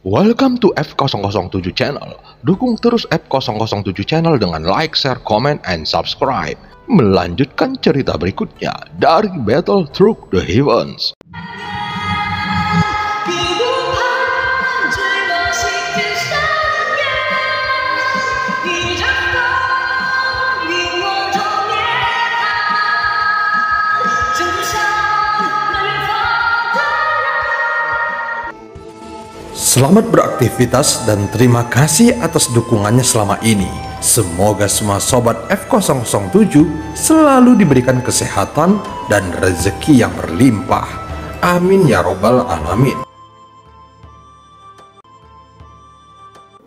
Welcome to F007 Channel. Dukung terus F007 Channel dengan like, share, comment, and subscribe. Melanjutkan cerita berikutnya dari Battle Through the Heavens. Selamat beraktivitas dan terima kasih atas dukungannya selama ini. Semoga semua sobat F007 selalu diberikan kesehatan dan rezeki yang berlimpah. Amin ya robbal alamin.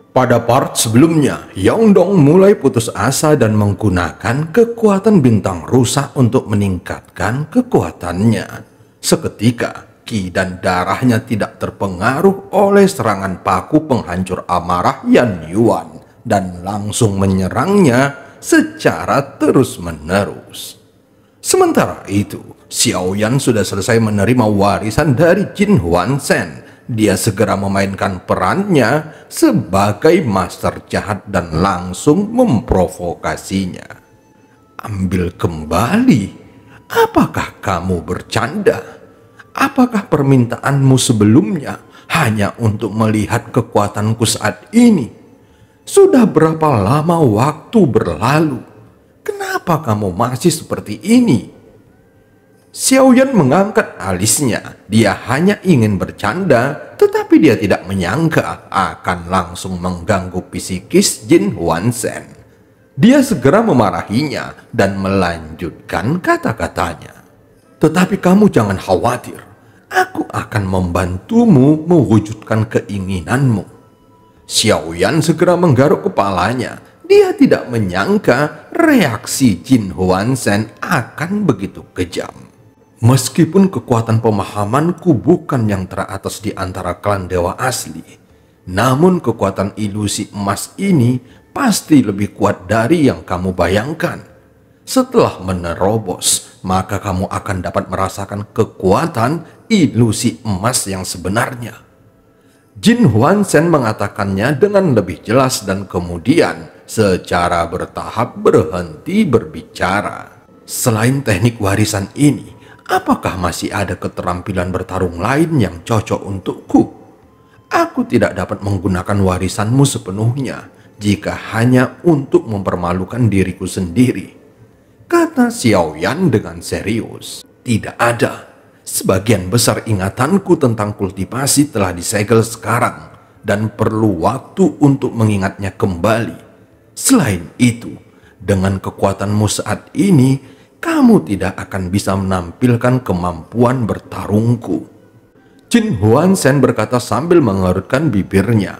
Pada part sebelumnya, Yeongdong mulai putus asa dan menggunakan kekuatan bintang rusak untuk meningkatkan kekuatannya. Seketika, Ki dan darahnya tidak terpengaruh oleh serangan paku penghancur amarah Yan Yuan dan langsung menyerangnya secara terus-menerus. Sementara itu, Xiao Yan sudah selesai menerima warisan dari Jin Huanzhen. Dia segera memainkan perannya sebagai master jahat dan langsung memprovokasinya. Ambil kembali? Apakah kamu bercanda? Apakah permintaanmu sebelumnya hanya untuk melihat kekuatanku saat ini? Sudah berapa lama waktu berlalu? Kenapa kamu masih seperti ini? Xiao Yan mengangkat alisnya. Dia hanya ingin bercanda, tetapi dia tidak menyangka akan langsung mengganggu psikis Jin Huanzhen. Dia segera memarahinya dan melanjutkan kata-katanya. Tetapi kamu jangan khawatir, aku akan membantumu mewujudkan keinginanmu. Xiao Yan segera menggaruk kepalanya. Dia tidak menyangka reaksi Jin Huanzhen akan begitu kejam. Meskipun kekuatan pemahamanku bukan yang teratas di antara klan dewa asli, namun kekuatan ilusi emas ini pasti lebih kuat dari yang kamu bayangkan. Setelah menerobos, maka kamu akan dapat merasakan kekuatan ilusi emas yang sebenarnya. Jin Huanzhen mengatakannya dengan lebih jelas dan kemudian secara bertahap berhenti berbicara. Selain teknik warisan ini, apakah masih ada keterampilan bertarung lain yang cocok untukku? Aku tidak dapat menggunakan warisanmu sepenuhnya jika hanya untuk mempermalukan diriku sendiri, kata Xiao Yan dengan serius. Tidak ada. Sebagian besar ingatanku tentang kultivasi telah disegel sekarang dan perlu waktu untuk mengingatnya kembali. Selain itu, dengan kekuatanmu saat ini, kamu tidak akan bisa menampilkan kemampuan bertarungku. Jin Huanzhen berkata sambil mengerutkan bibirnya.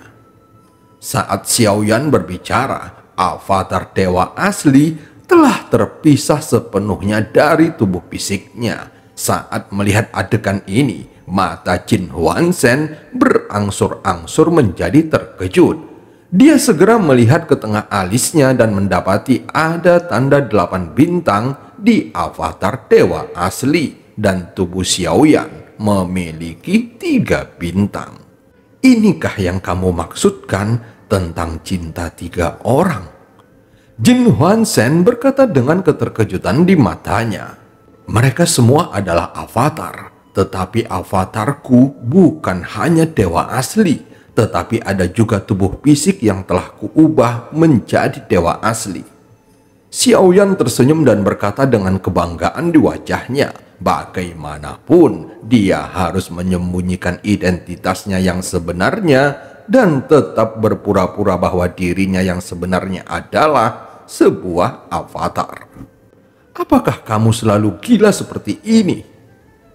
Saat Xiao Yan berbicara, avatar dewa asli telah terpisah sepenuhnya dari tubuh fisiknya. Saat melihat adegan ini, mata Jin Huanzhen berangsur-angsur menjadi terkejut. Dia segera melihat ke tengah alisnya dan mendapati ada tanda 8 bintang di avatar dewa asli, dan tubuh Xiao Yan memiliki 3 bintang. Inikah yang kamu maksudkan tentang cinta 3 orang? Jin Huanzhen berkata dengan keterkejutan di matanya. Mereka semua adalah avatar, tetapi avatarku bukan hanya dewa asli, tetapi ada juga tubuh fisik yang telah kuubah menjadi dewa asli. Xiao Yan tersenyum dan berkata dengan kebanggaan di wajahnya. Bagaimanapun, dia harus menyembunyikan identitasnya yang sebenarnya dan tetap berpura-pura bahwa dirinya yang sebenarnya adalah sebuah avatar. Apakah kamu selalu gila seperti ini?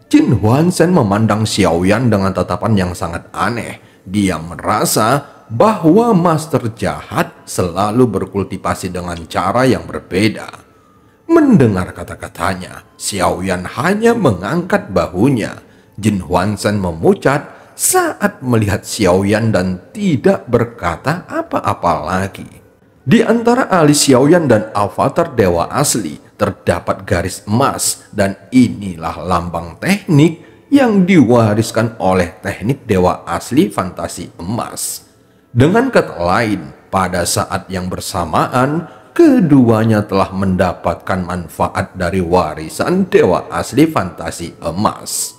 Jin Huanzhen memandang Xiao Yan dengan tatapan yang sangat aneh. Dia merasa bahwa master jahat selalu berkultivasi dengan cara yang berbeda. Mendengar kata-katanya, Xiao Yan hanya mengangkat bahunya. Jin Huanzhen memucat saat melihat Xiao Yan dan tidak berkata apa-apa lagi. Di antara alis Xiao Yan dan avatar dewa asli terdapat garis emas, dan inilah lambang teknik yang diwariskan oleh teknik dewa asli fantasi emas. Dengan kata lain, pada saat yang bersamaan, keduanya telah mendapatkan manfaat dari warisan dewa asli fantasi emas.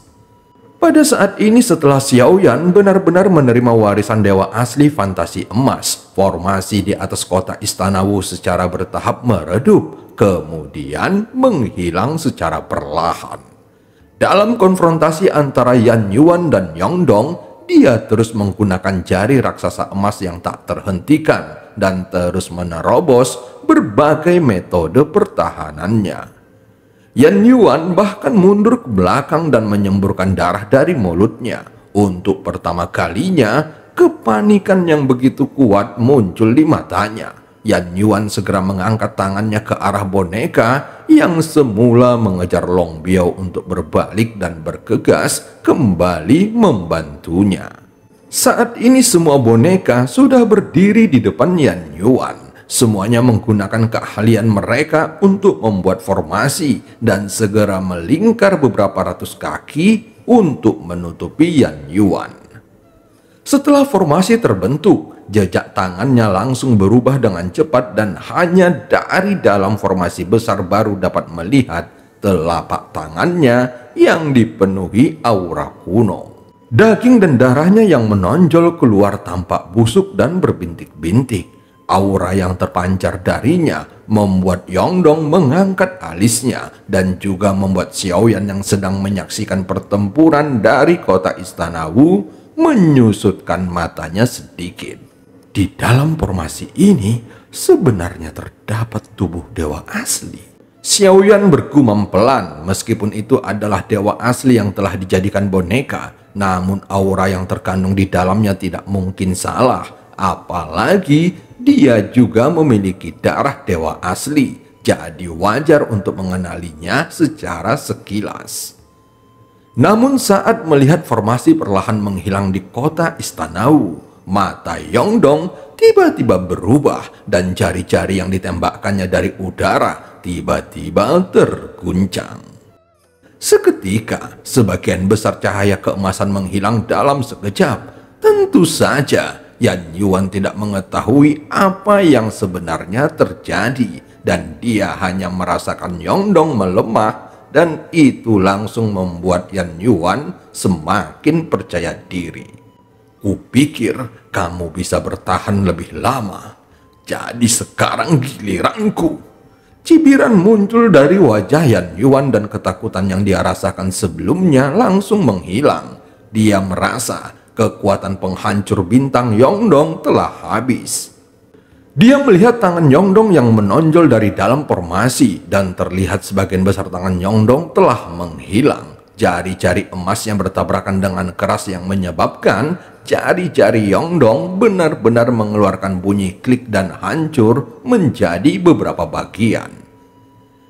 Pada saat ini setelah Xiaoyan benar-benar menerima warisan dewa asli fantasi emas, formasi di atas kota Istana Wu secara bertahap meredup, kemudian menghilang secara perlahan. Dalam konfrontasi antara Yan Yuan dan Yongdong, dia terus menggunakan jari raksasa emas yang tak terhentikan dan terus menerobos berbagai metode pertahanannya. Yan Yuan bahkan mundur ke belakang dan menyemburkan darah dari mulutnya. Untuk pertama kalinya, kepanikan yang begitu kuat muncul di matanya. Yan Yuan segera mengangkat tangannya ke arah boneka yang semula mengejar Long Biao untuk berbalik dan bergegas kembali membantunya. Saat ini semua boneka sudah berdiri di depan Yan Yuan. Semuanya menggunakan keahlian mereka untuk membuat formasi dan segera melingkar beberapa ratus kaki untuk menutupi Yan Yuan. Setelah formasi terbentuk, jejak tangannya langsung berubah dengan cepat dan hanya dari dalam formasi besar baru dapat melihat telapak tangannya yang dipenuhi aura kuno. Daging dan darahnya yang menonjol keluar tampak busuk dan berbintik-bintik. Aura yang terpancar darinya membuat Yongdong mengangkat alisnya dan juga membuat Xiaoyan yang sedang menyaksikan pertempuran dari kota Istana Wu menyusutkan matanya sedikit. Di dalam formasi ini sebenarnya terdapat tubuh dewa asli. Xiaoyan bergumam pelan, meskipun itu adalah dewa asli yang telah dijadikan boneka, namun aura yang terkandung di dalamnya tidak mungkin salah. Apalagi dia juga memiliki darah dewa asli, jadi wajar untuk mengenalinya secara sekilas. Namun saat melihat formasi perlahan menghilang di kota Istana Wu, mata Yongdong tiba-tiba berubah dan jari-jari yang ditembakkannya dari udara tiba-tiba terguncang. Seketika, sebagian besar cahaya keemasan menghilang dalam sekejap. Tentu saja, Yan Yuan tidak mengetahui apa yang sebenarnya terjadi dan dia hanya merasakan Yongdong melemah. Dan itu langsung membuat Yan Yuan semakin percaya diri. Kupikir kamu bisa bertahan lebih lama. Jadi sekarang giliranku. Cibiran muncul dari wajah Yan Yuan dan ketakutan yang dia rasakan sebelumnya langsung menghilang. Dia merasa kekuatan penghancur bintang Yongdong telah habis. Dia melihat tangan Yongdong yang menonjol dari dalam formasi dan terlihat sebagian besar tangan Yongdong telah menghilang. Jari-jari emas yang bertabrakan dengan keras yang menyebabkan jari-jari Yongdong benar-benar mengeluarkan bunyi klik dan hancur menjadi beberapa bagian.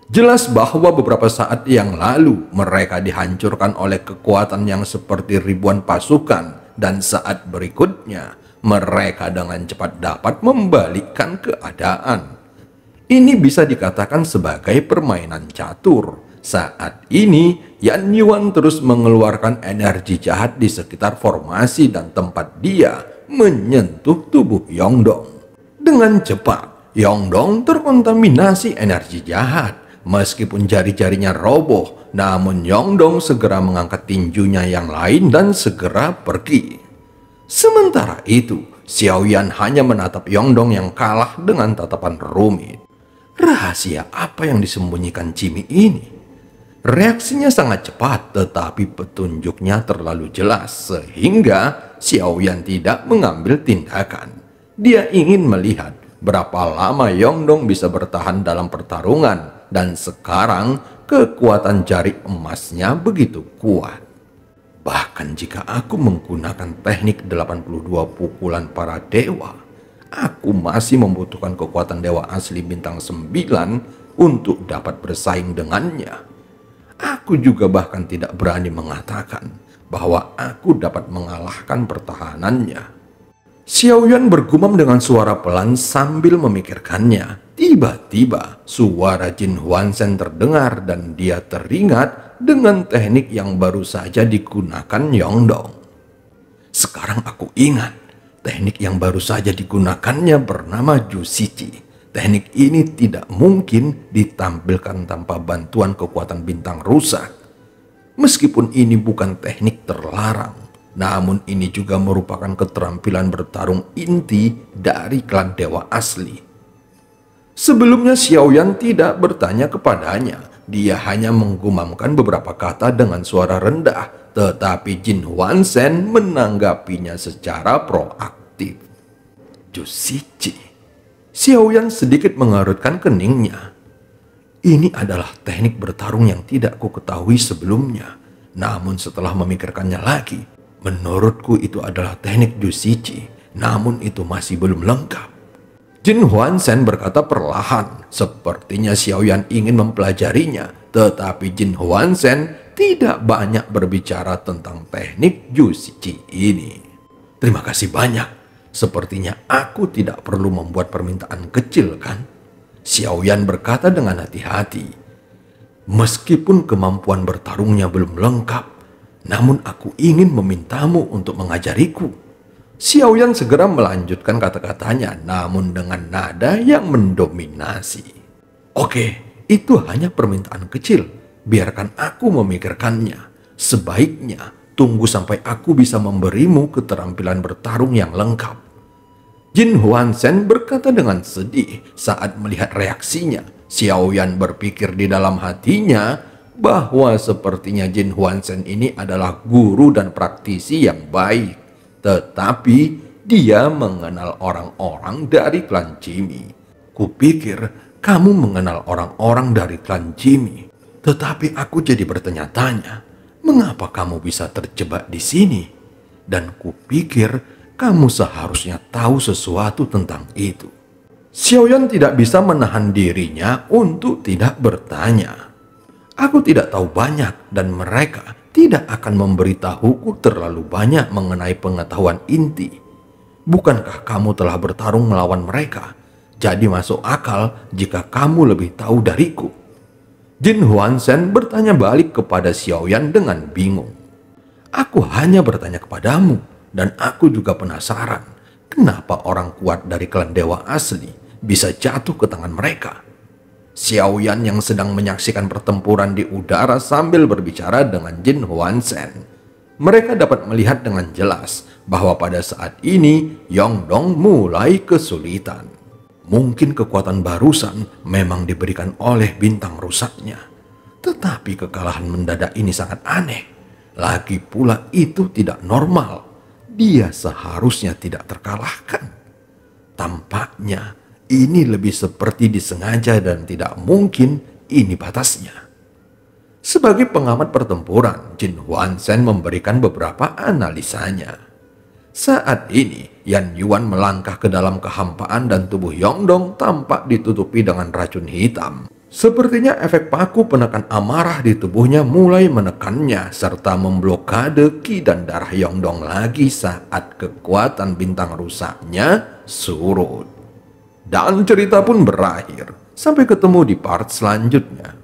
Jelas bahwa beberapa saat yang lalu mereka dihancurkan oleh kekuatan yang seperti ribuan pasukan dan saat berikutnya mereka dengan cepat dapat membalikkan keadaan. Ini bisa dikatakan sebagai permainan catur. Saat ini, Yan Yuan terus mengeluarkan energi jahat di sekitar formasi dan tempat dia menyentuh tubuh Yongdong. Dengan cepat, Yongdong terkontaminasi energi jahat. Meskipun jari-jarinya roboh, namun Yongdong segera mengangkat tinjunya yang lain dan segera pergi. Sementara itu, Xiaoyan hanya menatap Yongdong yang kalah dengan tatapan rumit. Rahasia apa yang disembunyikan Cimi ini? Reaksinya sangat cepat, tetapi petunjuknya terlalu jelas sehingga Xiaoyan tidak mengambil tindakan. Dia ingin melihat berapa lama Yongdong bisa bertahan dalam pertarungan, dan sekarang kekuatan jari emasnya begitu kuat. Bahkan jika aku menggunakan teknik 82 pukulan para dewa, aku masih membutuhkan kekuatan dewa asli bintang 9 untuk dapat bersaing dengannya. Aku juga bahkan tidak berani mengatakan bahwa aku dapat mengalahkan pertahanannya. Xiao Yuan bergumam dengan suara pelan sambil memikirkannya. Tiba-tiba suara Jin Huanzhen terdengar dan dia teringat dengan teknik yang baru saja digunakan Yongdong. Sekarang aku ingat, teknik yang baru saja digunakannya bernama Jusici. Teknik ini tidak mungkin ditampilkan tanpa bantuan kekuatan bintang rusak. Meskipun ini bukan teknik terlarang, namun ini juga merupakan keterampilan bertarung inti dari klan dewa asli. Sebelumnya Xiao Yan tidak bertanya kepadanya, dia hanya menggumamkan beberapa kata dengan suara rendah, tetapi Jin Huanzhen menanggapinya secara proaktif. Jusici. Xiao Yan sedikit mengerutkan keningnya. Ini adalah teknik bertarung yang tidak ku ketahui sebelumnya. Namun setelah memikirkannya lagi, menurutku itu adalah teknik Jusici, namun itu masih belum lengkap. Jin Huanzhen berkata perlahan, sepertinya Xiao Yan ingin mempelajarinya, tetapi Jin Huanzhen tidak banyak berbicara tentang teknik Jusici ini. Terima kasih banyak, sepertinya aku tidak perlu membuat permintaan kecil kan? Xiao Yan berkata dengan hati-hati. Meskipun kemampuan bertarungnya belum lengkap, namun aku ingin memintamu untuk mengajariku. Xiao Yan segera melanjutkan kata-katanya, namun dengan nada yang mendominasi. Oke, itu hanya permintaan kecil. Biarkan aku memikirkannya. Sebaiknya tunggu sampai aku bisa memberimu keterampilan bertarung yang lengkap. Jin Huanzhen berkata dengan sedih saat melihat reaksinya. Xiao Yan berpikir di dalam hatinya bahwa sepertinya Jin Huanzhen ini adalah guru dan praktisi yang baik. Tetapi dia mengenal orang-orang dari klan Jimmy. Kupikir kamu mengenal orang-orang dari klan Jimmy. Tetapi aku jadi bertanya-tanya, mengapa kamu bisa terjebak di sini? Dan kupikir kamu seharusnya tahu sesuatu tentang itu. Xiao Yan tidak bisa menahan dirinya untuk tidak bertanya. Aku tidak tahu banyak dan mereka tidak akan memberitahuku terlalu banyak mengenai pengetahuan inti. Bukankah kamu telah bertarung melawan mereka? Jadi masuk akal jika kamu lebih tahu dariku. Jin Huanzhen bertanya balik kepada Xiao Yan dengan bingung. Aku hanya bertanya kepadamu. Dan aku juga penasaran, kenapa orang kuat dari klan dewa asli bisa jatuh ke tangan mereka. Xiao Yan yang sedang menyaksikan pertempuran di udara sambil berbicara dengan Jin Huanzhen. Mereka dapat melihat dengan jelas bahwa pada saat ini Yongdong mulai kesulitan. Mungkin kekuatan barusan memang diberikan oleh bintang rusaknya. Tetapi kekalahan mendadak ini sangat aneh. Lagi pula itu tidak normal. Dia seharusnya tidak terkalahkan. Tampaknya ini lebih seperti disengaja dan tidak mungkin ini batasnya. Sebagai pengamat pertempuran, Jin Huanzhen memberikan beberapa analisanya. Saat ini, Yan Yuan melangkah ke dalam kehampaan dan tubuh Yongdong tampak ditutupi dengan racun hitam. Sepertinya efek paku penekan amarah di tubuhnya mulai menekannya serta memblokade ki dan darah Yongdong lagi saat kekuatan bintang rusaknya surut. Dan cerita pun berakhir. Sampai ketemu di part selanjutnya.